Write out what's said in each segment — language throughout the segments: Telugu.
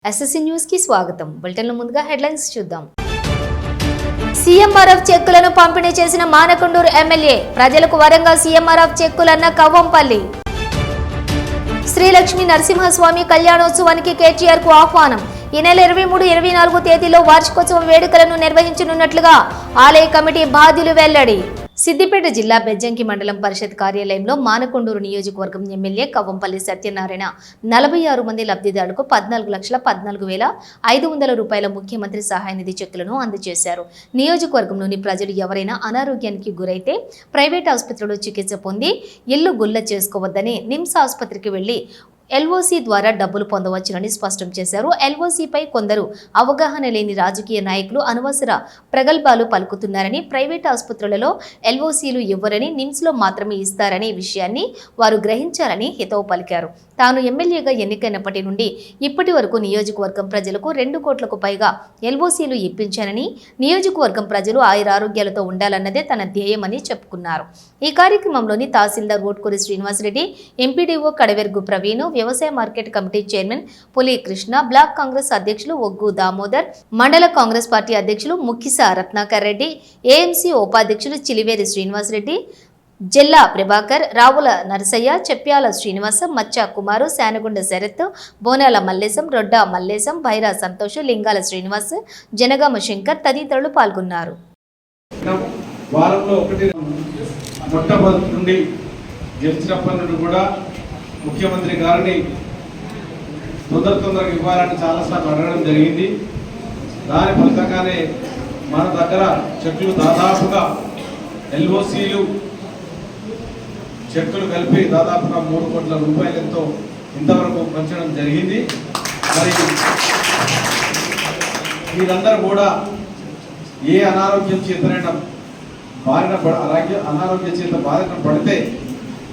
ఎస్ఎస్సీ న్యూస్ కి స్వాగతం. బులెటిన్లో ముందుగా హెడ్లైన్స్ చూద్దాం. సీఎంఆర్ఎఫ్ చెక్కులను పంపిణీ చేసిన మానకొండూరు ఎమ్మెల్యే, ప్రజలకు వరంగా సీఎంఆర్ఎఫ్ చెక్కులన్న కవ్వంపల్లి. శ్రీలక్ష్మీ నరసింహస్వామి కళ్యాణోత్సవానికి కేటీఆర్ కు ఆహ్వానం. ఈ నెల 23-24 తేదీలో వార్షికోత్సవం వేడుకలను నిర్వహించనున్నట్లుగా ఆలయ కమిటీ బాధ్యులు వెల్లడి. సిద్దిపేట జిల్లా బెజ్జంకి మండలం పరిషత్ కార్యాలయంలో మానకొండూరు నియోజకవర్గం ఎమ్మెల్యే కవ్వంపల్లి సత్యనారాయణ 46 మంది లబ్ధిదారులకు 14,14,500 రూపాయల ముఖ్యమంత్రి సహాయ నిధి చెక్కులను అందజేశారు. నియోజకవర్గంలోని ప్రజలు ఎవరైనా అనారోగ్యానికి గురైతే ప్రైవేట్ ఆసుపత్రిలో చికిత్స పొంది ఇల్లు గుల్ల చేసుకోవద్దని నిమ్స్ ఆసుపత్రికి వెళ్లి ఎల్ఓసి ద్వారా డబ్బులు పొందవచ్చునని స్పష్టం చేశారు. ఎల్ఓసిపై కొందరు అవగాహన లేని రాజకీయ నాయకులు అనవసర ప్రగల్భాలు పలుకుతున్నారని, ప్రైవేట్ ఆసుపత్రులలో ఎల్ఓసీలు ఇవ్వరని, నిమ్స్లో మాత్రమే ఇస్తారనే విషయాన్ని వారు గ్రహించాలని హితవు పలికారు. తాను ఎమ్మెల్యేగా ఎన్నికైనప్పటి నుండి ఇప్పటి వరకు నియోజకవర్గం ప్రజలకు 2 కోట్లకు పైగా ఎల్ఓసీలు ఇప్పించానని, నియోజకవర్గం ప్రజలు ఆయురారోగ్యాలతో ఉండాలన్నదే తన ధ్యేయమని చెప్పుకున్నారు. ఈ కార్యక్రమంలోని తహసీల్దార్ ఓట్కూరి శ్రీనివాసరెడ్డి, ఎంపీడీఓ కడవెర్గు ప్రవీణ్, వ్యవసాయ మార్కెట్ కమిటీ చైర్మన్ పులి కృష్ణ, బ్లాక్ కాంగ్రెస్ అధ్యక్షులు ఒగ్గు దామోదర్, మండల కాంగ్రెస్ పార్టీ అధ్యక్షులు ముక్కిస రత్నాకర్ రెడ్డి, ఏఎంసీ ఉపాధ్యక్షులు చిలివేరి శ్రీనివాసరెడ్డి, జిల్లా ప్రభాకర్, రావుల నరసయ్య, చెప్ప్యాల శ్రీనివాస, మచ్చా కుమారు, శానగుండ శరత్, బోనాల మల్లేశం, రొడ్డా మల్లేశం, భైరా సంతోష్, లింగాల శ్రీనివాస్, జనగామ శంకర్ తదితరులు పాల్గొన్నారు. ముఖ్యమంత్రి గారిని తొందరగా ఇవ్వాలని చాలాసార్లు అడగడం జరిగింది. దాని ఫలితంగానే మన దగ్గర చెక్కులు దాదాపుగా ఎల్ఓసీలు చెక్కులు కలిపి దాదాపుగా 3 కోట్ల రూపాయలతో ఇంతవరకు పంచడం జరిగింది. మరి మీరందరూ కూడా ఏ అనారోగ్యం చేతనైనా అనారోగ్య చేత బారిన పడితే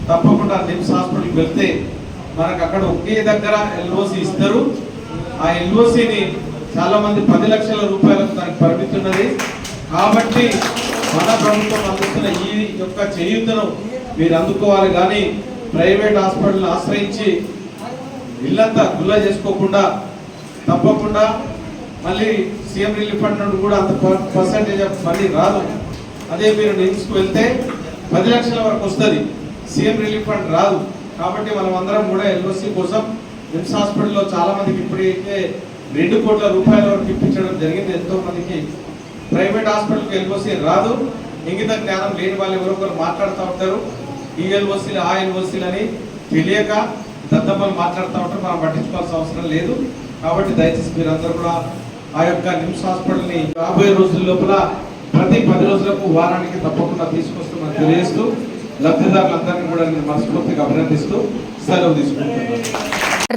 తప్పకుండా నిమ్స్ హాస్పిటల్కి వెళ్తే మనకు అక్కడ ఒకే దగ్గర ఎల్ఓసి ఇస్తారు. ఆ ఎల్ఓసిని చాలా మంది 10 లక్షల రూపాయలకు దానికి పరిమితున్నది. కాబట్టి మన ప్రభుత్వం అందిస్తున్న ఈ యొక్క చేయూతను మీరు అందుకోవాలి. కానీ ప్రైవేట్ హాస్పిటల్ని ఆశ్రయించి ఇల్లంతా గుల్ల చేసుకోకుండా తప్పకుండా మళ్ళీ సీఎం రిలీఫ్ ఫండ్ నుండి కూడా అంత పర్సెంటేజ్ ఆఫ్ మనీ రాదు. అదే మీరు నిమ్స్కి వెళ్తే 10 లక్షల వరకు వస్తుంది, సీఎం రిలీఫ్ ఫండ్ రాదు. కాబట్టి మనం అందరం కూడా ఎల్ఓసి కోసం నిమ్స్ హాస్పిటల్లో చాలా మందికి ఇప్పటికే 2 కోట్ల రూపాయల వరకు ఇప్పించడం జరిగింది. ఎంతో మందికి ప్రైవేట్ హాస్పిటల్కి ఎల్ఓసి రాదు. ఇంగిత జ్ఞానం లేని వాళ్ళు ఎవరొకరు మాట్లాడుతూ ఉంటారు, ఈ ఎల్ఓసీలు ఆ ఎల్ఓసీలు అని తెలియక దద్దమ్మలు మాట్లాడుతూ ఉంటారు. మనం పట్టించుకోవాల్సిన అవసరం లేదు. కాబట్టి దయచేసి మీరందరూ కూడా ఆ యొక్క నిమ్స్ హాస్పిటల్ని రాబోయే రోజుల లోపల ప్రతి 10 రోజులకు వారానికి తప్పకుండా తీసుకొస్తామని తెలియజేస్తూ లబ్ధిదారులందరినీ కూడా నేను మనస్ఫూర్తిగా అభినందిస్తూ సెలవు తీసుకుంటున్నాను.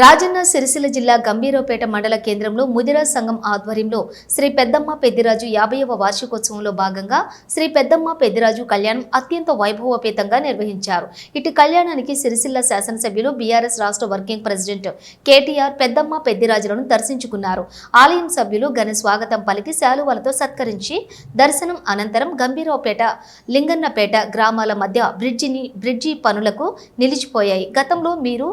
రాజన్న సిరిసిల్ల జిల్లా గంభీరావుపేట మండల కేంద్రంలో ముదిరాజ్ సంఘం ఆధ్వర్యంలో శ్రీ పెద్దమ్మ పెద్దిరాజు 50వ వార్షికోత్సవంలో భాగంగా శ్రీ పెద్దమ్మ పెద్దిరాజు కళ్యాణం అత్యంత వైభవోపేతంగా నిర్వహించారు. ఇటు కళ్యాణానికి సిరిసిల్ల శాసనసభ్యులు బీఆర్ఎస్ రాష్ట్ర వర్కింగ్ ప్రెసిడెంట్ కేటీఆర్ పెద్దమ్మ పెద్దిరాజులను దర్శించుకున్నారు. ఆలయం సభ్యులు ఘన స్వాగతం పలికి శాలువలతో సత్కరించి దర్శనం అనంతరం గంభీరావుపేట లింగన్నపేట గ్రామాల మధ్య బ్రిడ్జి పనులకు నిలిచిపోయాయి. గతంలో మీరు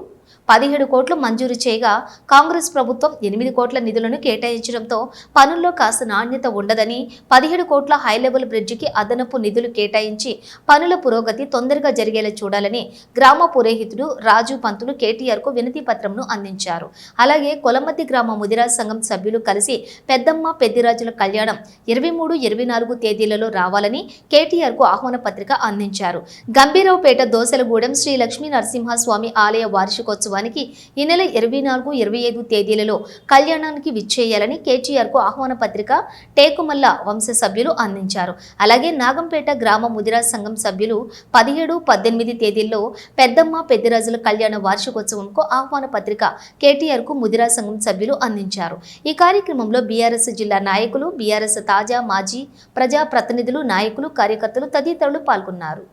17 కోట్లు మంజూరు చేయగా కాంగ్రెస్ ప్రభుత్వం 8 కోట్ల నిధులను కేటాయించడంతో పనుల్లో కాస్త నాణ్యత ఉండదని 17 కోట్ల హైలెవెల్ బ్రిడ్జికి అదనపు నిధులు కేటాయించి పనుల పురోగతి తొందరగా జరిగేలా చూడాలని గ్రామ పురోహితుడు రాజు పంతులు కేటీఆర్కు వినతి పత్రంను అందించారు. అలాగే కొలమద్ది గ్రామ ముదిరాజ్ సంఘం సభ్యులు కలిసి పెద్దమ్మ పెద్దిరాజుల కళ్యాణం 23-24 తేదీలలో రావాలని కేటీఆర్కు ఆహ్వాన పత్రిక అందించారు. గంభీరావుపేట దోసలగూడెం శ్రీ లక్ష్మీ నరసింహస్వామి ఆలయ వార్షికోత్సవం ఈ నెల 24-25 తేదీలలో కళ్యాణానికి విచ్చేయాలని కేటీఆర్కు ఆహ్వాన పత్రిక టేకుమల్ల వంశ సభ్యులు అందించారు. అలాగే నాగంపేట గ్రామ ముదిరాజ్ సంఘం సభ్యులు 17-18 తేదీల్లో పెద్దమ్మ పెద్దిరాజుల కళ్యాణ వార్షికోత్సవంకు ఆహ్వాన పత్రిక కేటీఆర్కు ముదిరాజ్ సంఘం సభ్యులు అందించారు. ఈ కార్యక్రమంలో బీఆర్ఎస్ జిల్లా నాయకులు, బీఆర్ఎస్ తాజా మాజీ ప్రజా ప్రతినిధులు, నాయకులు, కార్యకర్తలు తదితరులు పాల్గొన్నారు.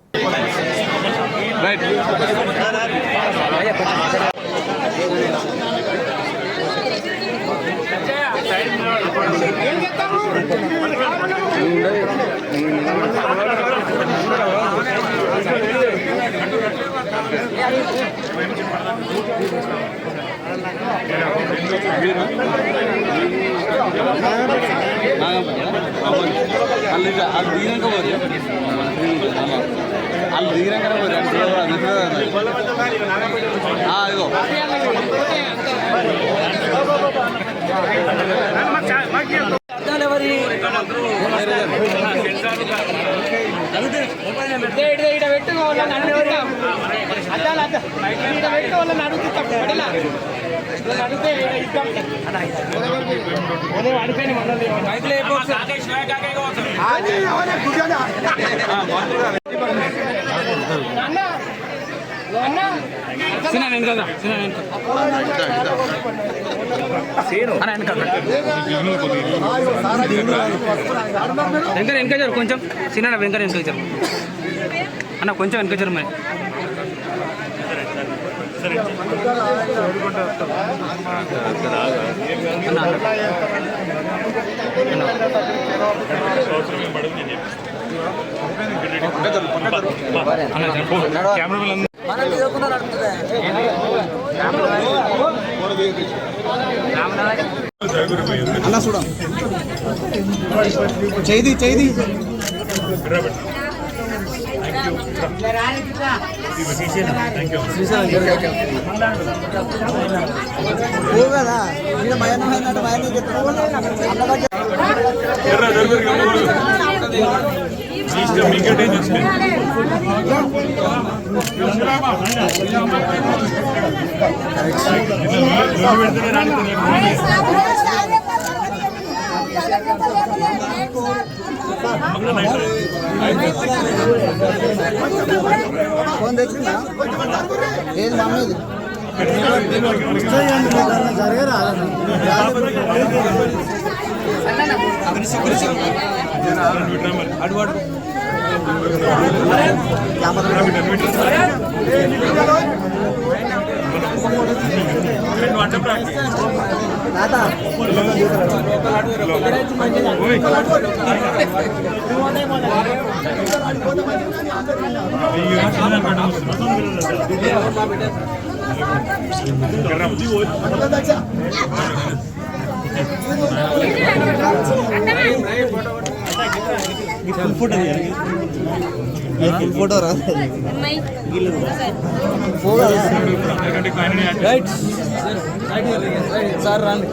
Gracias. వెనకజరు కొంచెం చిన్న వెనక వెనకజరు అన్న కొంచెం వెనకజరు మరి అన్న చూడ చేది చేది కదా ఫోన్ తెచ్చిందా ఏది మమ్మీది జరగరా ఫోటో రా సార్ రండి.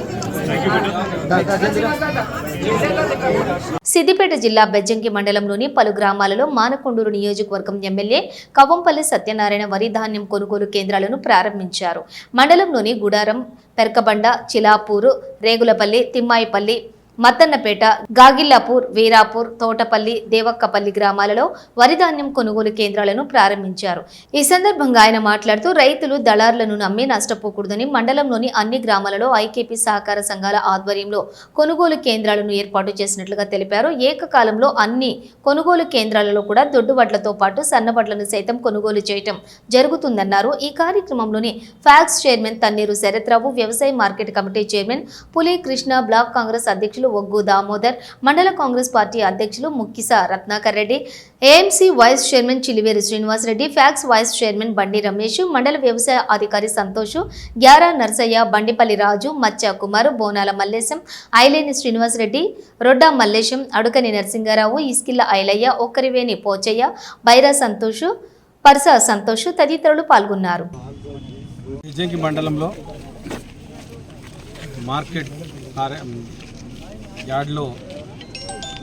సిద్దిపేట జిల్లా బెజ్జంకి మండలంలోని పలు గ్రామాలలో మానకొండూరు నియోజకవర్గం ఎమ్మెల్యే కవ్వంపల్లి సత్యనారాయణ వరి ధాన్యం కొనుగోలు కేంద్రాలను ప్రారంభించారు. మండలంలోని గుడారం, పెరకబండ, చిలాపూరు, రేగులపల్లి, తిమ్మాయిపల్లి, మత్తన్నపేట, గాగిల్లాపూర్, వీరాపూర్, తోటపల్లి, దేవక్కపల్లి గ్రామాలలో వరి ధాన్యం కొనుగోలు కేంద్రాలను ప్రారంభించారు. ఈ సందర్భంగా ఆయన మాట్లాడుతూ రైతులు దళారులను నమ్మి నష్టపోకూడదని మండలంలోని అన్ని గ్రామాలలో ఐకేపీ సహకార సంఘాల ఆధ్వర్యంలో కొనుగోలు కేంద్రాలను ఏర్పాటు చేసినట్లుగా తెలిపారు. ఏకకాలంలో అన్ని కొనుగోలు కేంద్రాలలో కూడా దొడ్డువడ్లతో పాటు సన్నవడ్లను సైతం కొనుగోలు చేయటం జరుగుతుందన్నారు. ఈ కార్యక్రమంలోని ఫ్యాక్స్ చైర్మన్ తన్నీరు శరత్రావు, వ్యవసాయ మార్కెట్ కమిటీ చైర్మన్ పులి కృష్ణ, బ్లాక్ కాంగ్రెస్ అధ్యక్షులు ఒగ్గు దామోదర్, మండల కాంగ్రెస్ పార్టీ అధ్యక్షులు Mukkisa Ratnakar Reddy, AMC vice chairman Chiliveru Srinivas Reddy, PACS vice chairman Bandi Ramesh, మండల వ్యవసాయ అధికారి సంతోష్, గ్యారా నర్సయ్య, బండిపల్లి రాజు, మచ్చ కుమార్, బోనాల మల్లేశం, ఐలేని శ్రీనివాస్ రెడ్డి, రొడ్డా మల్లేశం, అడుకని నరసింగారావు, ఇస్కిల్ల ఐలయ్య, ఒక్కరివేని పోచయ్య, బైరా సంతోష్, పర్స సంతోష్ తదితరులు పాల్గొన్నారు. బెజ్జంకి మండలంలో మార్కెట్ యార్డ్లో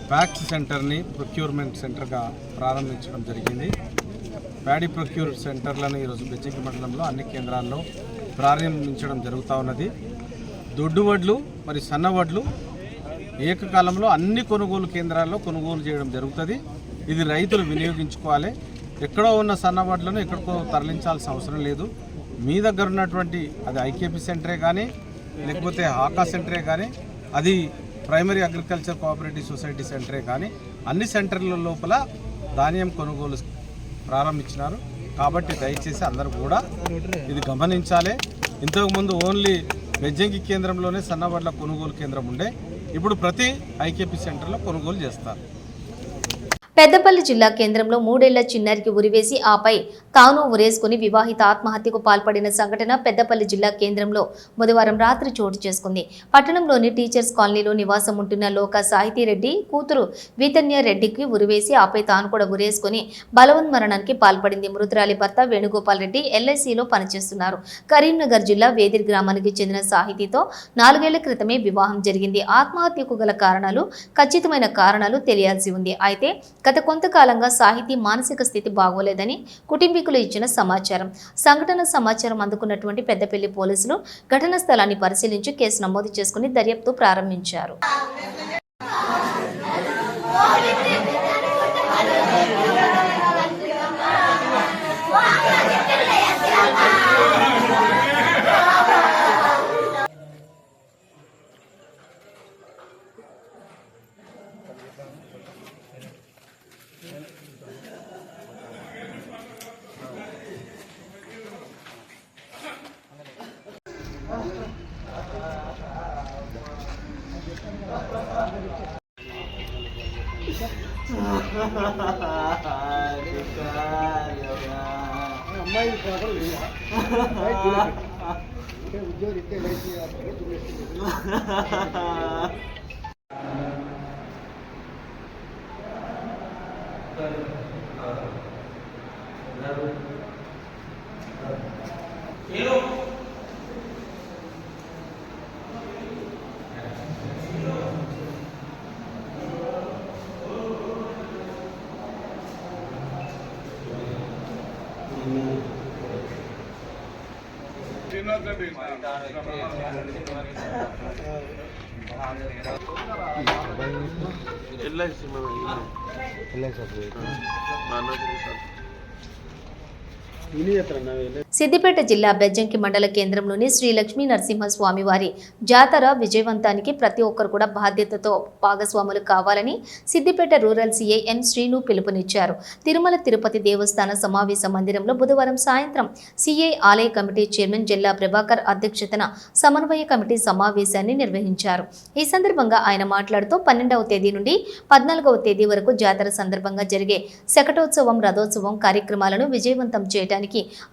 ఫ్యాక్స్ సెంటర్ని ప్రొక్యూర్మెంట్ సెంటర్గా ప్రారంభించడం జరిగింది. ప్యాడీ ప్రొక్యూర్ సెంటర్లను ఈరోజు బెజ్జంకి మండలంలో అన్ని కేంద్రాల్లో ప్రారంభించడం జరుగుతూ ఉన్నది. దొడ్డు వడ్లు మరి సన్న వడ్లు ఏకకాలంలో అన్ని కొనుగోలు కేంద్రాల్లో కొనుగోలు చేయడం జరుగుతుంది. ఇది రైతులు వినియోగించుకోవాలి. ఎక్కడో ఉన్న సన్న వడ్లను ఎక్కడికో తరలించాల్సిన అవసరం లేదు. మీ దగ్గర ఉన్నటువంటి అది ఐకేపీ సెంటరే కానీ లేకపోతే హాకా సెంటరే కానీ అది ప్రైమరీ అగ్రికల్చర్ కోఆపరేటివ్ సొసైటీ సెంటరే కానీ అన్ని సెంటర్ల లోపల ధాన్యం కొనుగోలు ప్రారంభించినారు. కాబట్టి దయచేసి అందరూ కూడా ఇది గమనించాలి. ఇంతకుముందు ఓన్లీ బెజ్జంకి కేంద్రంలోనే సన్నవడ్ల కొనుగోలు కేంద్రం ఉండే, ఇప్పుడు ప్రతి ఐకేపీ సెంటర్లో కొనుగోలు చేస్తారు. పెద్దపల్లి జిల్లా కేంద్రంలో 3 ఏళ్ల చిన్నారికి ఉరివేసి ఆపై తాను ఉరేసుకుని వివాహిత ఆత్మహత్యకు పాల్పడిన సంఘటన పెద్దపల్లి జిల్లా కేంద్రంలో బుధవారం రాత్రి చోటు చేసుకుంది. పట్టణంలోని టీచర్స్ కాలనీలో నివాసం ఉంటున్న లోక సాహితీరెడ్డి కూతురు వీతన్య రెడ్డికి ఉరివేసి ఆపై తాను కూడా ఉరేసుకుని బలవన్మరణానికి పాల్పడింది. మృతురాలి భర్త వేణుగోపాల్ రెడ్డి ఎల్ఐసిలో పనిచేస్తున్నారు. కరీంనగర్ జిల్లా వేదిరి గ్రామానికి చెందిన సాహితీతో 4 ఏళ్ల క్రితమే వివాహం జరిగింది. ఆత్మహత్యకు గల కారణాలు ఖచ్చితమైన కారణాలు తెలియాల్సి ఉంది. అయితే గత కొంతకాలంగా సాహితీ మానసిక స్థితి బాగోలేదని కుటుంబీకులు ఇచ్చిన సమాచారం. సంఘటన సమాచారం అందుకున్నటువంటి పెద్దపల్లి పోలీసులు ఘటనా స్థలాన్ని పరిశీలించి కేసు నమోదు చేసుకుని దర్యాప్తు ప్రారంభించారు. సిద్దిపేట జిల్లా బెజ్జంకి మండల కేంద్రంలోని శ్రీ లక్ష్మీ నరసింహస్వామి వారి జాతర విజయవంతానికి ప్రతి ఒక్కరు కూడా బాధ్యతతో భాగస్వాములు కావాలని సిద్దిపేట రూరల్ సీఐ ఎన్ శ్రీను పిలుపునిచ్చారు. తిరుమల తిరుపతి దేవస్థాన సమావేశ మందిరంలో బుధవారం సాయంత్రం సీఐ ఆలయ కమిటీ చైర్మన్ జిల్లా ప్రభాకర్ అధ్యక్షతన సమన్వయ కమిటీ సమావేశాన్ని నిర్వహించారు. ఈ సందర్భంగా ఆయన మాట్లాడుతూ 12వ తేదీ నుండి 14వ తేదీ వరకు జాతర సందర్భంగా జరిగే శకటోత్సవం, రథోత్సవం కార్యక్రమాలను విజయవంతం చేయడానికి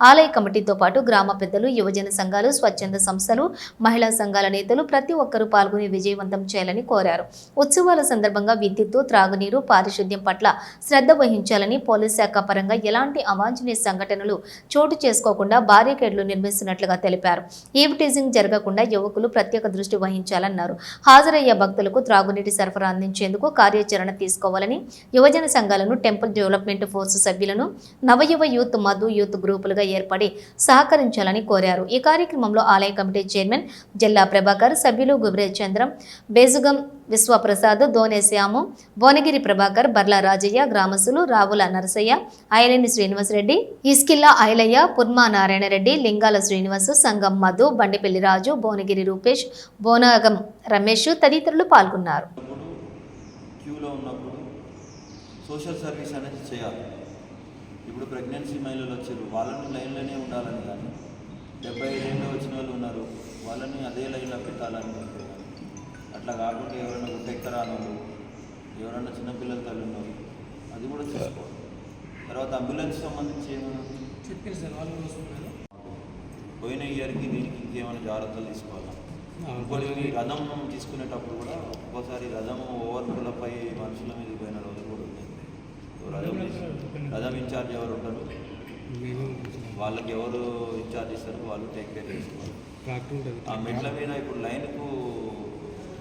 ఆలయ కమిటీతో పాటు గ్రామ పెద్దలు, యువజన సంఘాలు, స్వచ్ఛంద సంస్థలు, మహిళా సంఘాల నేతలు ప్రతి ఒక్కరూ పాల్గొని విజయవంతం చేయాలని కోరారు. ఉత్సవాల సందర్భంగా విద్యుత్తు, త్రాగునీరు, పారిశుద్ధ్యం పట్ల శ్రద్ధ వహించాలని, పోలీస్ శాఖ పరంగా ఎలాంటి అవాంఛనీయ సంఘటనలు చోటు చేసుకోకుండా బారికేడ్లు నిర్మిస్తున్నట్లుగా తెలిపారు. ఈవ్ టీజింగ్ జరగకుండా యువకులు ప్రత్యేక దృష్టి వహించాలన్నారు. హాజరయ్యే భక్తులకు త్రాగునీటి సరఫరా అందించేందుకు కార్యాచరణ తీసుకోవాలని, యువజన సంఘాలను, టెంపుల్ డెవలప్మెంట్ ఫోర్స్ సభ్యులను నవయువ యూత్, మధు యూత్ గ్రూపులుగా ఏర్పడి సహకరించాలని కోరారు. ఈ కార్యక్రమంలో ఆలయ కమిటీ చైర్మన్ జిల్లా ప్రభాకర్, సభ్యులు గుబ్రే చంద్రం, బేజుగం విశ్వప్రసాద్, దోనే శ్యాము, భువనగిరి ప్రభాకర్, బర్ల రాజయ్య, గ్రామస్తులు రావుల నరసయ్య, ఐలేని శ్రీనివాసరెడ్డి, ఇస్కిల్లా ఐలయ్య, పుర్మా నారాయణరెడ్డి, లింగాల శ్రీనివాస్, సంగం మధు, బండిపల్లి రాజు, భువనగిరి రూపేష్, బోనాగం రమేష్ తదితరులు పాల్గొన్నారు. సోషల్ సర్వీస్ అనేది చేయాలి. ఇప్పుడు ప్రెగ్నెన్సీ మహిళలు వచ్చారు, వాళ్ళని లైన్లోనే ఉండాలని, కానీ 75 ఏళ్ళు వచ్చిన వాళ్ళు ఉన్నారు, వాళ్ళని అదే లైన్లో పెట్టాలని. అట్లా కాకుండా ఎవరైనా గుట్టెక్కరాని వాళ్ళు, ఎవరైనా చిన్నపిల్లల తల్లి ఉన్నారు, అది కూడా చూసుకోవాలి. తర్వాత అంబులెన్స్ సంబంధించి పోయిన ఇయర్కి దీనికి ఇంకేమైనా జాగ్రత్తలు తీసుకోవాలి. ఇంకోటి రథం తీసుకునేటప్పుడు కూడా ఒక్కోసారి రథం ఓవర్ఫుల్పై మనుషుల మీద పోయిన రోజులు కూడా ఉంది. రథం ఇన్ఛార్జ్ ఎవరు ఉంటారు, వాళ్ళకి ఎవరు ఇన్ఛార్జ్ ఇస్తారో వాళ్ళు టేక్ కేర్ చేసుకోవాలి. ఆ మెట్ల మీద ఇప్పుడు లైన్కు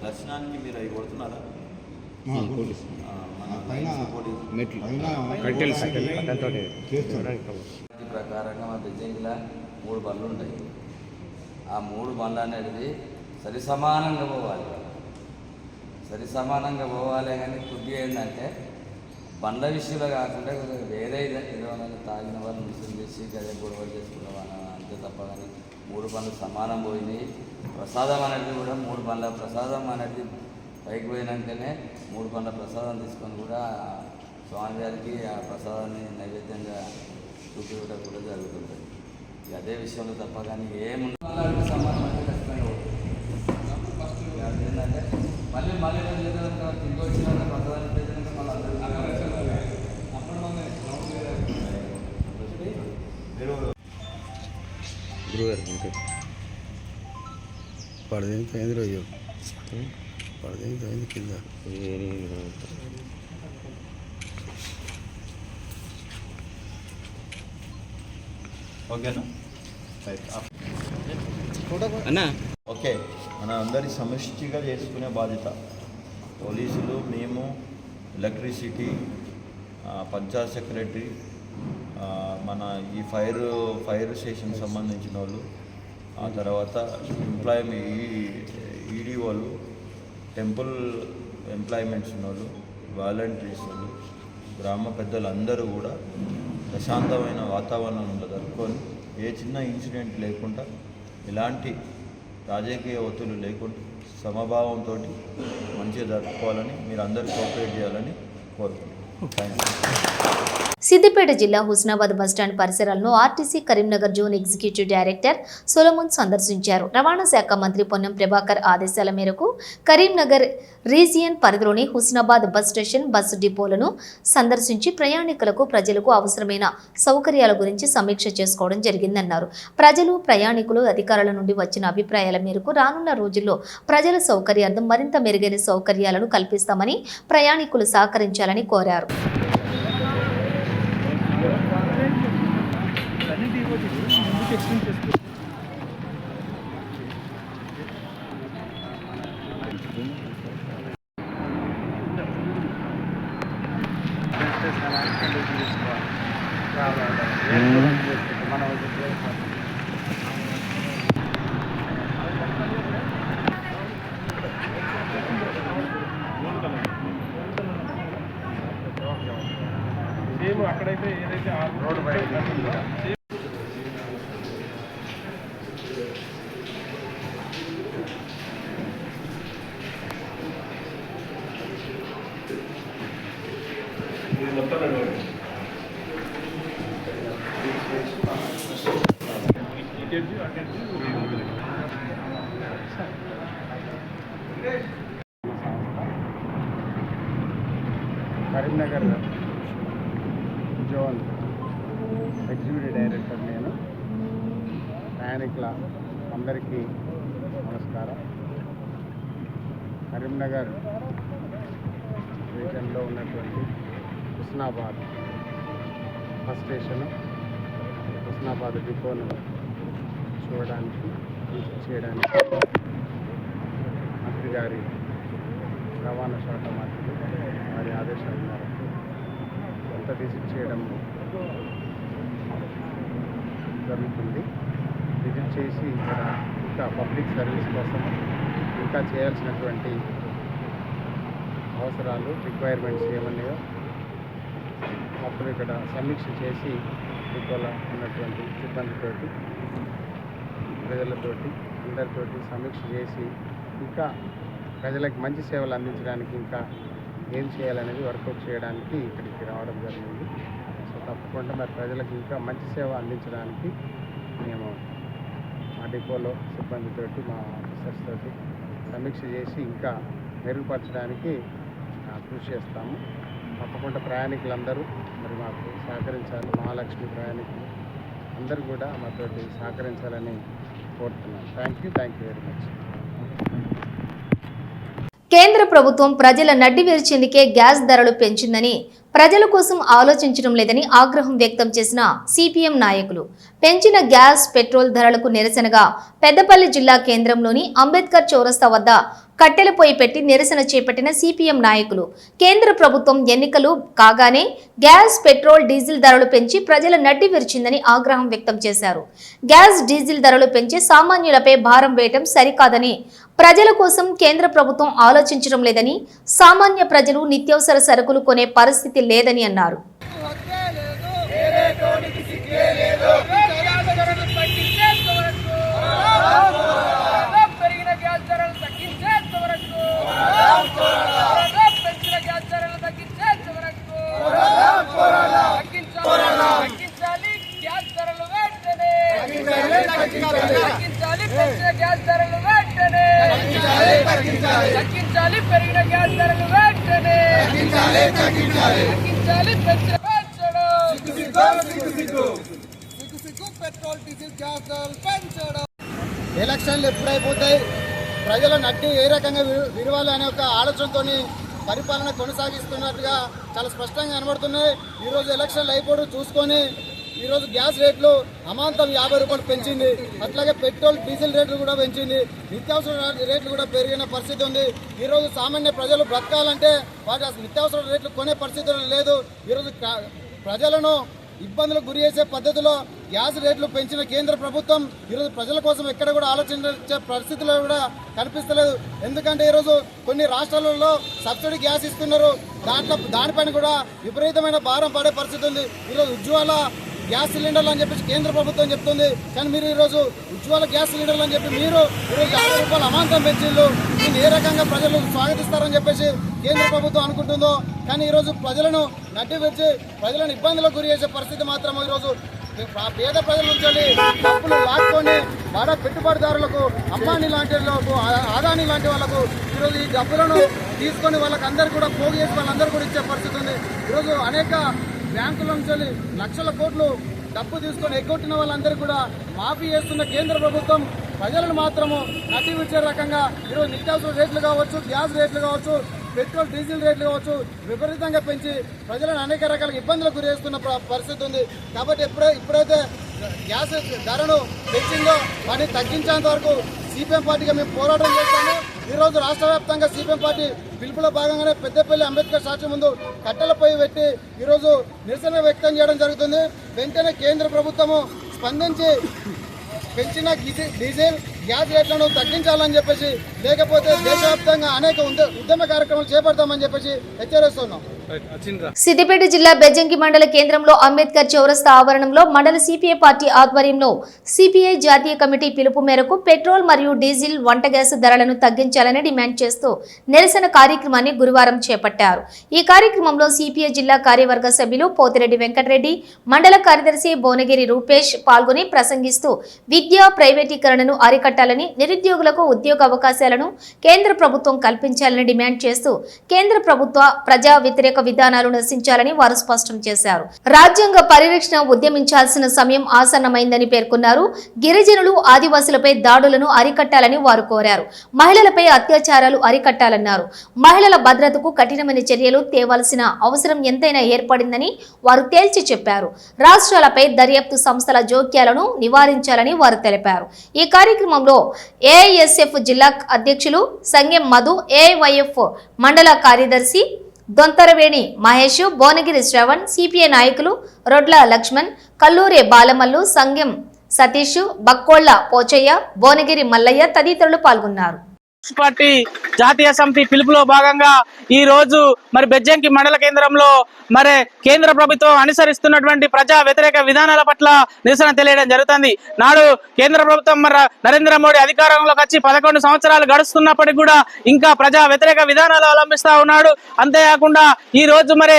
దర్శనానికి మీరు అవి కొడుతున్నారా? ప్రకారంగా మన బెజ్జంకిలో 3 బండ్లు ఉంటాయి. ఆ 3 బండ్లు అనేది సరిసమానంగా పోవాలి. సరిసమానంగా పోవాలి కానీ కొద్దిగా ఏంటంటే బండ్ల విషయంలో కాకుండా వేరే ఏదైనా తాగిన వాళ్ళు మిషన్ చేసి అదే గొడవలు చేసుకున్న వాళ్ళు అంతే తప్ప, కానీ 3 బండ్లు సమానం పోయినాయి. ప్రసాదం అనేది కూడా 3 బండ్ల ప్రసాదం అనేది పైకి పోయినాకనే 3 బండ్ల ప్రసాదం తీసుకొని కూడా స్వామివారికి ఆ ప్రసాదాన్ని నైవేద్యంగా చూపించడం కూడా జరుగుతుంటుంది. అదే విషయంలో తప్ప కానీ ఏముండాలంటే సమానం అంటే ఖచ్చితంగా ఏంటంటే మళ్ళీ ఇంటికి వచ్చినాక ప్రసాదాన్ని మళ్ళీ అందరూ పడదేంతో అయింది రోజు పడదేంతో అయింది కింద ఓకేనా అన్నా ఓకే, మన అందరి సమిష్టిగా చేసుకునే బాధ్యత పోలీసులు, మేము, ఎలక్ట్రిసిటీ, పంచాయత్ సెక్రటరీ, మన ఈ ఫైర్ స్టేషన్ సంబంధించిన వాళ్ళు, ఆ తర్వాత ఈడీ వాళ్ళు, టెంపుల్ ఎంప్లాయ్మెంట్స్ ఉన్న వాళ్ళు, వాలంటీర్స్ వాళ్ళు, గ్రామ పెద్దలు అందరూ కూడా ప్రశాంతమైన వాతావరణంలో జరుపుకొని ఏ చిన్న ఇన్సిడెంట్ లేకుండా ఎలాంటి రాజకీయ ఒత్తిడి లేకుండా సమభావంతో మంచిగా జరుపుకోవాలని మీరు అందరూ కోఆపరేట్ చేయాలని కోరుకుంటున్నాను. Thank you. సిద్దిపేట జిల్లా హుస్నాబాద్ బస్టాండ్ పరిసరాలను RTC Karimnagar zone executive director Solomon సందర్శించారు. రవాణా శాఖ మంత్రి పొన్నం ప్రభాకర్ ఆదేశాల మేరకు కరీంనగర్ రీజియన్ పరిధిలోని హుస్నాబాద్ బస్ స్టేషన్, బస్సు డిపోలను సందర్శించి ప్రయాణికులకు, ప్రజలకు అవసరమైన సౌకర్యాల గురించి సమీక్ష చేసుకోవడం జరిగిందన్నారు. ప్రజలు, ప్రయాణికులు, అధికారుల నుండి వచ్చిన అభిప్రాయాల మేరకు రానున్న రోజుల్లో ప్రజల సౌకర్యార్థం మరింత మెరుగైన సౌకర్యాలను కల్పిస్తామని ప్రయాణికులు సహకరించాలని కోరారు. అక్కడైతే ఏదైతే రోడ్ బయట కరీంనగర్ జోన్ ఎగ్జిక్యూటివ్ డైరెక్టర్ నేను. ప్రయాణికుల అందరికీ నమస్కారం. కరీంనగర్ రీజన్లో ఉన్నటువంటి హుస్నాబాద్ బస్ స్టేషను, హుస్నాబాద్ డిపోను చూడడానికి, విజిట్ చేయడానికి మంత్రి గారి, రవాణా శాఖ మంత్రి వారి ఆదేశాల మేరకు కొంత విజిట్ చేయడం జరుగుతుంది. విజిట్ చేసి ఇక్కడ ఇంకా పబ్లిక్ సర్వీస్ కోసం ఇంకా చేయాల్సినటువంటి అవసరాలు, రిక్వైర్మెంట్స్ ఏమన్నాయో అప్పుడు ఇక్కడ సమీక్ష చేసి డిపోలో ఉన్నటువంటి సిబ్బందితోటి, ప్రజలతోటి, అందరితోటి సమీక్ష చేసి ఇంకా ప్రజలకు మంచి సేవలు అందించడానికి ఇంకా ఏం చేయాలనేది వర్కౌట్ చేయడానికి ఇక్కడికి రావడం జరిగింది. సో తప్పకుండా మరి ప్రజలకు ఇంకా మంచి సేవ అందించడానికి మేము మా డిపోలో సిబ్బందితోటి, మా ఆఫీసర్స్ తోటి సమీక్ష చేసి ఇంకా మెరుగుపరచడానికి కృషి చేస్తాము. తప్పకుండా ప్రయాణికులందరూ మరి మాకు సహకరించాలి. మహాలక్ష్మి ప్రయాణికులు అందరూ కూడా మాతోటి సహకరించాలని కోరుతున్నాను. Thank you very much. కేంద్ర ప్రభుత్వం ప్రజల నడ్డి విరిచేందుకే గ్యాస్ ధరలు పెంచిందని, ప్రజల కోసం ఆలోచించడం లేదని ఆగ్రహం వ్యక్తం చేసిన సిపిఎం నాయకులు పెంచిన గ్యాస్, పెట్రోల్ ధరలకు నిరసనగా పెద్దపల్లి జిల్లా కేంద్రంలోని అంబేద్కర్ చౌరస్తా వద్ద కట్టెల పొయ్యి పెట్టి నిరసన చేపట్టిన సిపిఎం నాయకులు కేంద్ర ప్రభుత్వం ఎన్నికలు కాగానే గ్యాస్, పెట్రోల్, డీజిల్ ధరలు పెంచి ప్రజల నడ్డి విరిచిందని ఆగ్రహం వ్యక్తం చేశారు. గ్యాస్, డీజిల్ ధరలు పెంచి సామాన్యులపై భారం వేయటం సరికాదని, ప్రజల కోసం కేంద్ర ప్రభుత్వం ఆలోచించడం లేదని, సామాన్య ప్రజలు నిత్యావసర సరుకులు కొనే పరిస్థితి లేదని అన్నారు. తగ్గించాలి పెరిగిన గ్యాస్ ధరలు వెంటనే తగ్గించాలి పెట్రోల్ డీజిల్ గ్యాస్ ధరలు పెంచడం. ఎలక్షన్లు ఎప్పుడైపోతాయి, ప్రజల నడ్డి ఏ రకంగా విరవాలి అనే ఒక ఆలోచనతోని పరిపాలన కొనసాగిస్తున్నట్టుగా చాలా స్పష్టంగా కనబడుతున్నాయి. ఈరోజు ఎలక్షన్లు అయిపోవడం చూసుకొని ఈరోజు గ్యాస్ రేట్లు అమాంతం 50 రూపాయలు పెంచింది. అట్లాగే పెట్రోల్ డీజిల్ రేట్లు కూడా పెంచింది. నిత్యావసర రేట్లు కూడా పెరిగిన పరిస్థితి ఉంది. ఈరోజు సామాన్య ప్రజలు బ్రతకాలంటే వాటి నిత్యావసర రేట్లు కొనే పరిస్థితి లేదు. ఈరోజు ప్రజలను ఇబ్బందులకు గురి చేసే పద్ధతిలో గ్యాస్ రేట్లు పెంచిన కేంద్ర ప్రభుత్వం ఈరోజు ప్రజల కోసం ఎక్కడ కూడా ఆలోచించే పరిస్థితుల్లో కూడా కనిపిస్తలేదు. ఎందుకంటే ఈరోజు కొన్ని రాష్ట్రాలలో సబ్సిడీ గ్యాస్ ఇస్తున్నారు, దానిపైన కూడా విపరీతమైన భారం పడే పరిస్థితి ఉంది. ఈరోజు ఉజ్వల గ్యాస్ సిలిండర్లు అని చెప్పేసి కేంద్ర ప్రభుత్వం చెప్తుంది, కానీ మీరు ఈరోజు ఉజ్వల గ్యాస్ సిలిండర్లు అని చెప్పి మీరు ఈరోజు 50 రూపాయలు అమాంతం పెంచిళ్ళు. దీన్ని ఏ రకంగా ప్రజలు స్వాగతిస్తారని చెప్పేసి కేంద్ర ప్రభుత్వం అనుకుంటుందో, కానీ ఈరోజు ప్రజలను నడ్డి వచ్చి ప్రజలను ఇబ్బందులకు గురి చేసే పరిస్థితి మాత్రం ఈరోజు పేద ప్రజల నుంచి డబ్బులు లాక్కొని బడ పెట్టుబడిదారులకు, అంబానీ లాంటి వాళ్ళకు, అదానీ లాంటి వాళ్ళకు ఈరోజు ఈ డబ్బులను తీసుకొని వాళ్ళకందరూ కూడా పోగు చేసి వాళ్ళందరూ కూడా ఇచ్చే పరిస్థితి ఉంది. ఈరోజు అనేక బ్యాంకుల నుంచి లక్షల కోట్లు డబ్బు తీసుకొని ఎగ్గొట్టిన వాళ్ళందరూ కూడా మాఫీ చేస్తున్న కేంద్ర ప్రభుత్వం ప్రజలను మాత్రము నడ్డి విడిచే రకంగా ఈరోజు నిత్యావసర రేట్లు కావచ్చు, గ్యాస్ రేట్లు కావచ్చు, పెట్రోల్ డీజిల్ రేట్లు కావచ్చు విపరీతంగా పెంచి ప్రజలను అనేక రకాల ఇబ్బందులకు గురి చేస్తున్న పరిస్థితి ఉంది. కాబట్టి ఎప్పుడైతే గ్యాస్ ధరను పెంచిందో వాటిని తగ్గించేంత వరకు సిపిఎం పార్టీగా మేము పోరాటం చేస్తాము. ఈరోజు రాష్ట్ర వ్యాప్తంగా సిపిఎం పార్టీ పిలుపులో భాగంగానే పెద్దపల్లి అంబేద్కర్ స్టాచ్యూ ముందు కట్టెలపై పెట్టి ఈరోజు నిరసన వ్యక్తం చేయడం జరుగుతుంది. వెంటనే కేంద్ర ప్రభుత్వము స్పందించి పెంచిన డీజిల్ గ్యాస్ రేట్లను తగ్గించాలని చెప్పేసి, లేకపోతే దేశవ్యాప్తంగా అనేక ఉద్యమ కార్యక్రమాలు చేపడతామని చెప్పేసి హెచ్చరిస్తున్నాం. సిద్దిపేట జిల్లా బెజ్జంకి మండల కేంద్రంలో అంబేద్కర్ చౌరస్తా ఆవరణంలో మండల సిపిఐ పార్టీ ఆధ్వర్యంలో సిపిఐ జాతీయ కమిటీ పిలుపు మేరకు పెట్రోల్ మరియు డీజిల్ వంట గ్యాస్ ధరలను తగ్గించాలని డిమాండ్ చేస్తూ నిరసన కార్యక్రమాన్ని గురువారం చేపట్టారు. ఈ కార్యక్రమంలో సిపిఐ జిల్లా కార్యవర్గ సభ్యులు పోతిరెడ్డి వెంకటరెడ్డి, మండల కార్యదర్శి భువనగిరి రూపేష్ పాల్గొని ప్రసంగిస్తూ విద్యా ప్రైవేటీకరణను అరికట్టాలని, నిరుద్యోగులకు ఉద్యోగ అవకాశాలను కేంద్ర ప్రభుత్వం కల్పించాలని డిమాండ్ చేస్తూ కేంద్ర ప్రభుత్వ ప్రజా వ్యతిరేక విధానాలు నశించాలని వారు స్పష్టం చేశారు. రాజ్యాంగ పరిరక్షణ ఉద్యమించాల్సిన సమయం ఆసన్నమైందని పేర్కొన్నారు. గిరిజనులు, ఆదివాసులపై దాడులను అరికట్టాలని వారు కోరారు. మహిళలపై అత్యాచారాలు అరికట్టాలన్నారు. మహిళల భద్రతకు కఠినమైన చర్యలు తేవాల్సిన అవసరం ఎంతైనా ఏర్పడిందని వారు తేల్చి చెప్పారు. రాష్ట్రాలపై దర్యాప్తు సంస్థల జోక్యాలను నివారించాలని వారు తెలిపారు. ఈ కార్యక్రమంలో ఏఐఎస్ఎఫ్ జిల్లా అధ్యక్షులు సంగెం మధు, ఏఐవైఎఫ్ మండల కార్యదర్శి దొంతరవేణి మహేష్, భువనగిరి శ్రవణ్, సిపిఐ నాయకులు రొడ్ల లక్ష్మణ్, కల్లూరి బాలమల్లు, సంగెం సతీష్, బక్కోళ్ల పోచయ్య, భువనగిరి మల్లయ్య తదితరులు పాల్గొన్నారు. పార్టీ జాతీయ సమితి పిలుపులో భాగంగా ఈ రోజు మరి బెజ్జంకి మండల కేంద్రంలో మరి కేంద్ర ప్రభుత్వం అనుసరిస్తున్నటువంటి ప్రజా వ్యతిరేక విధానాల పట్ల నిరసన తెలియడం జరుగుతుంది. నాడు కేంద్ర ప్రభుత్వం మరి నరేంద్ర మోడీ అధికారంలోకి వచ్చి 11 సంవత్సరాలు గడుస్తున్నప్పటికీ కూడా ఇంకా ప్రజా వ్యతిరేక విధానాలు అవలంబిస్తా ఉన్నాడు. అంతేకాకుండా ఈ రోజు మరి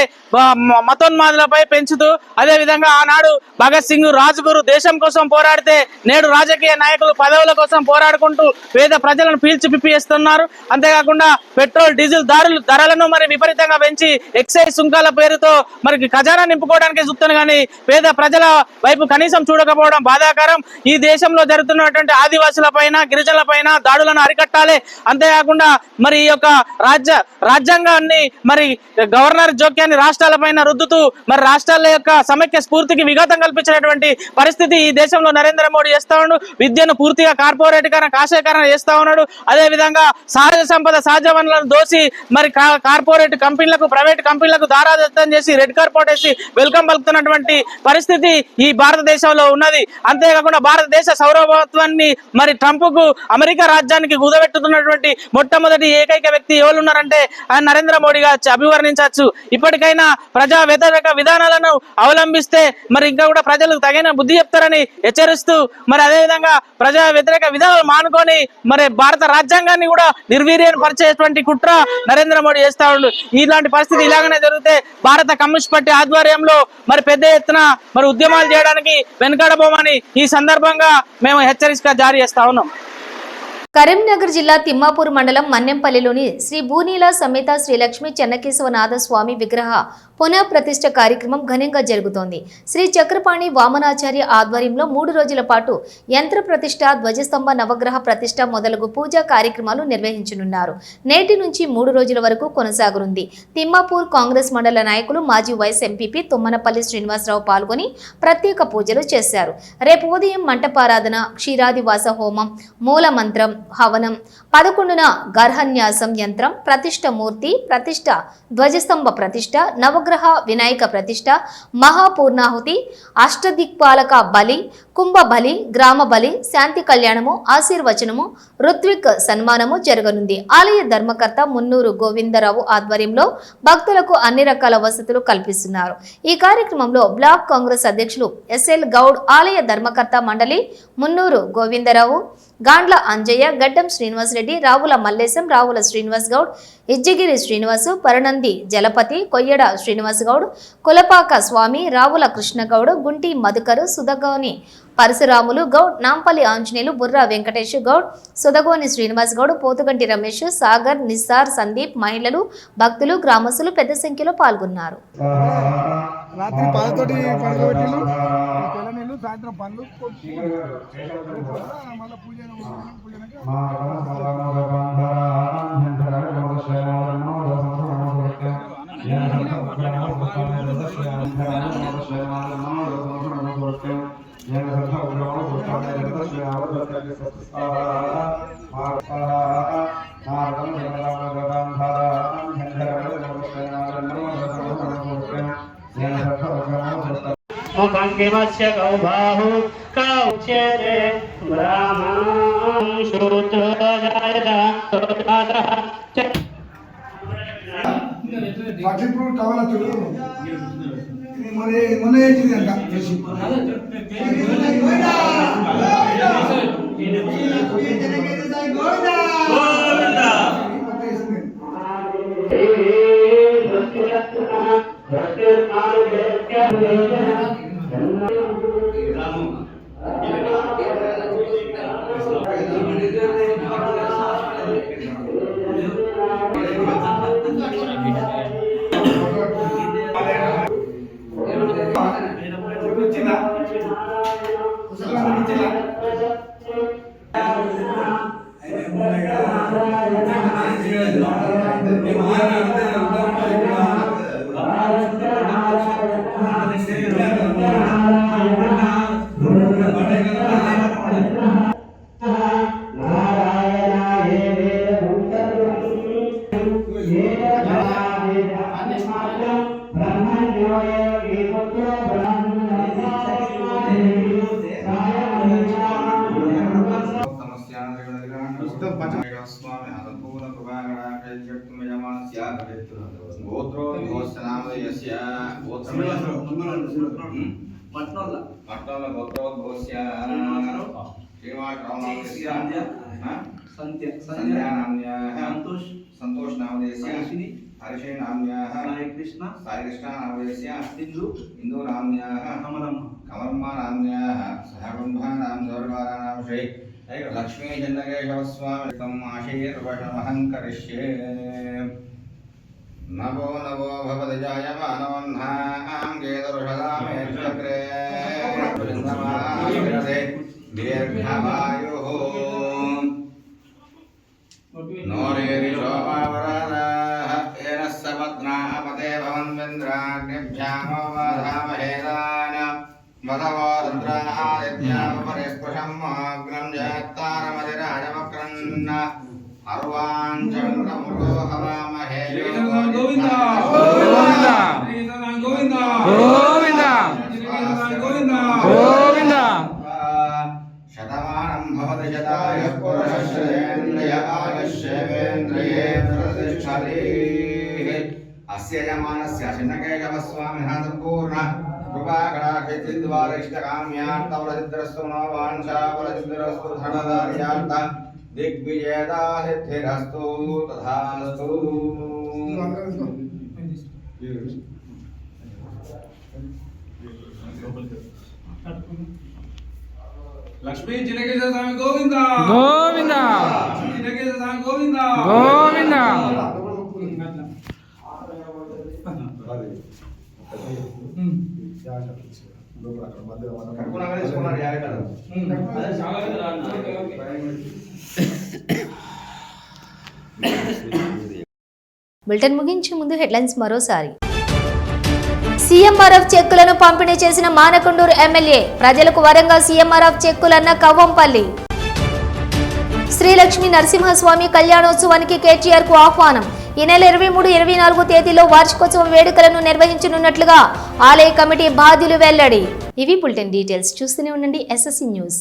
మతోన్మాదులపై పెంచుతూ, అదే విధంగా ఆనాడు భగత్ సింగ్, రాజ్గురు దేశం కోసం పోరాడితే నేడు రాజకీయ నాయకులు పదవుల కోసం పోరాడుకుంటూ పేద ప్రజలను పీల్చి పిప్పిస్తున్నారు. అంతేకాకుండా పెట్రోల్ డీజిల్ ధరలను మరి విపరీతంగా పెంచి ఎక్సైజ్ సుంకాల పేరుతో మరి ఖజానా నింపుకోవడానికి చూస్తున్నారు, కానీ పేద ప్రజల వైపు కనీసం చూడకపోవడం బాధాకరం. ఈ దేశంలో జరుగుతున్నటువంటి ఆదివాసుల పైన, గిరిజనుల పైన దాడులను అరికట్టాలి. అంతేకాకుండా మరి ఈ యొక్క రాజ్యాంగాన్ని మరి గవర్నర్ జోక్యాన్ని రాష్ట్రాల పైన రుద్దుతూ మరి రాష్ట్రాల యొక్క సమైక్య స్ఫూర్తికి విఘాతం కల్పించినటువంటి పరిస్థితి ఈ దేశంలో నరేంద్ర మోడీ చేస్తా ఉన్నాడు. విద్యను పూర్తిగా కార్పొరేటీకరణ, కాషాయకరణ చేస్తా ఉన్నాడు. అదే విధంగా సహజ సంపద, సహజ వనరులను దోసి మరి కార్పొరేట్ కంపెనీలకు, ప్రైవేట్ కంపెనీలకు దారాదత్తం చేసి రెడ్ కార్పెట్ వేసి వెల్కమ్ పలుకుతున్నటువంటి పరిస్థితి ఈ భారతదేశంలో ఉన్నది. అంతేకాకుండా భారతదేశ సార్వభౌమత్వాన్ని మరి ట్రంప్ కు, అమెరికా రాజ్యానికి కుదబెట్టుతున్నటువంటి మొట్టమొదటి ఏకైక వ్యక్తి ఎవరు ఉన్నారంటే ఆయన నరేంద్ర మోడీగా అభివర్ణించవచ్చు. ఇప్పటికైనా ప్రజా వ్యతిరేక విధానాలను అవలంబిస్తే మరి ఇంకా కూడా ప్రజలకు తగిన బుద్ధి చెప్తారని హెచ్చరిస్తూ, మరి అదేవిధంగా ప్రజా వ్యతిరేక విధానాలు మానుకొని మరి భారత రాజ్యాంగాన్ని కూడా నిర్వీర్యం పరిచేటువంటి కుట్ర నరేంద్ర మోడీ చేస్తా ఉండు. ఇలాంటి పరిస్థితి ఇలాగనే జరిగితే భారత కమ్యూనిస్ట్ పార్టీ ఆధ్వర్యంలో మరి పెద్ద ఎత్తున మరి ఉద్యమాలు చేయడానికి వెనుకాడబోమని ఈ సందర్భంగా మేము హెచ్చరిక జారీ చేస్తా ఉన్నాం. కరీంనగర్ జిల్లా తిమ్మాపూర్ మండలం మన్నెంపల్లిలోని శ్రీ భూనీల సమేత శ్రీ లక్ష్మీ చెన్నకేశవనాథ స్వామి విగ్రహ పునః ప్రతిష్ఠ కార్యక్రమం ఘనంగా జరుగుతోంది. శ్రీ చక్రపాణి వామనాచార్య ఆధ్వర్యంలో 3 రోజుల పాటు యంత్ర ప్రతిష్ఠ, ధ్వజస్తంభ, నవగ్రహ ప్రతిష్ఠ మొదలగు పూజా కార్యక్రమాలు నిర్వహించనున్నారు. నేటి నుంచి 3 రోజుల వరకు కొనసాగనుంది. తిమ్మాపూర్ కాంగ్రెస్ మండల నాయకులు మాజీ వైస్ ఎంపీపీ తుమ్మనపల్లి శ్రీనివాసరావు పాల్గొని ప్రత్యేక పూజలు చేశారు. రేపు ఉదయం మంటపారాధన, క్షీరాదివాస హోమం, మూల మంత్రం, హవనం, 11న గర్హన్యాసం యంత్రం ప్రతిష్ఠ, మూర్తి ప్రతిష్ఠ, ధ్వజస్తంభ ప్రతిష్ఠ, నవగ్రహ వినాయక ప్రతిష్ఠ, మహాపూర్ణాహుతి, అష్టదిక్పాలక బలి, కుంభ బలి, గ్రామ బలి, శాంతి కళ్యాణము, ఆశీర్వచనము, ఋత్విక్ సన్మానము జరగనుంది. ఆలయ ధర్మకర్త మున్నూరు గోవిందరావు ఆధ్వర్యంలో భక్తులకు అన్ని రకాల వసతులు కల్పిస్తున్నారు. ఈ కార్యక్రమంలో బ్లాక్ కాంగ్రెస్ అధ్యక్షులు ఎస్ఎల్ గౌడ్, ఆలయ ధర్మకర్త మండలి మున్నూరు గోవిందరావు, గాండ్ల అంజయ్య, గడ్డం శ్రీనివాసరెడ్డి, రావుల మల్లేశం, రావుల శ్రీనివాస్ గౌడ్, ఇజ్జిగిరి శ్రీనివాసు, పరనంది జలపతి, కొయ్యడ శ్రీనివాస్ గౌడ్, కులపాక స్వామి, రావుల కృష్ణగౌడ్, గుంటి మధుకరు, సుధగోని పరశురాములు గౌడ్, నాంపల్లి ఆంజనేయులు, బుర్రా వెంకటేష్ గౌడ్, సుధగోని శ్రీనివాస్ గౌడ్, పోతుగంటి రమేష్, సాగర్, నిస్సార్, సందీప్, మహిళలు, భక్తులు, గ్రామస్తులు పెద్ద సంఖ్యలో పాల్గొన్నారు. రాత్రి 10 పడుకోబెట్టిను, తెల్లనీళ్ళు, సాయంత్రం పనులు కొట్టి మళ్ళీ పూజ मुखंगिमस्य कौबाहु कौच्यते ब्राह्मणं शूद्रो जायता పట్టిప్పుడు కవలతులు మొన్న వేసిందంట संतोष नामदेस्य हर्षे नाम्याः साई कृष्ण नामदेस्य इंदु नाम्याः कमलम्मा नाम्याः सहकुंभा नाम दौर्वारा नाम श्री लक्ष्मी चंद्रकेशव स्वामी तम आशीर्वचनमहं करिष्ये नवो नवो भवति जायमानोन्हां गेदुर्षदामे चक्रे वृन्दमानते दीर्घमायुः नोरेरि शोभावरादाः येन सपत्नापते भवन्विन्द्राग्निभ्यामोवाधामहेदान वदवो रुद्रादित्यापरिस्पृशं मोग्नं जयत्तारमतिराजमक्रन्न अर्वाञ्चन्द्रमृगो हवामहे गोविन्द गोविन्द गोविन्द गोविन्द शतमानं भवति शताय पुरुषश्रेन्द्रिय आयुष्येवेन्द्रिये प्रतिष्ठति अस्य यमानस्य चिन्नकेशवस्वामिनः सम्पूर्ण कृपाकटाक्षिद्वारिष्टकाम्यार्थवरसिद्धिरस्तु मनोवाञ्छाफलसिद्धिरस्तु धनधार्यार्थ दिग्विजयदासिद्धिरस्तु तथास्तु लक्ष्मी चिन्नकेशव स्वामी गोविंद गोविंद चिन्नकेशव स्वामी गोविंद गोविंद బులెటిన్ ముగించే ముందు హెడ్లైన్స్ మరోసారి. సీఎంఆర్ఎఫ్ చెక్కులను పంపిణీ చేసిన మానకొండూరు ఎమ్మెల్యే, ప్రజలకు వరంగా సీఎంఆర్ఎఫ్ చెక్కులన్న కవ్వంపల్లి. శ్రీలక్ష్మీ నరసింహస్వామి కళ్యాణోత్సవానికి కేటీఆర్ కు ఆహ్వానం. ఈ నెల 23, 24 తేదీలో వార్షికోత్సవం వేడుకలను నిర్వహించనున్నట్లుగా ఆలయ కమిటీ బాధ్యులు వెల్లడి. ఇవి బులెటిన్ డీటెయిల్స్. చూస్తూనే ఉండండి SSC న్యూస్.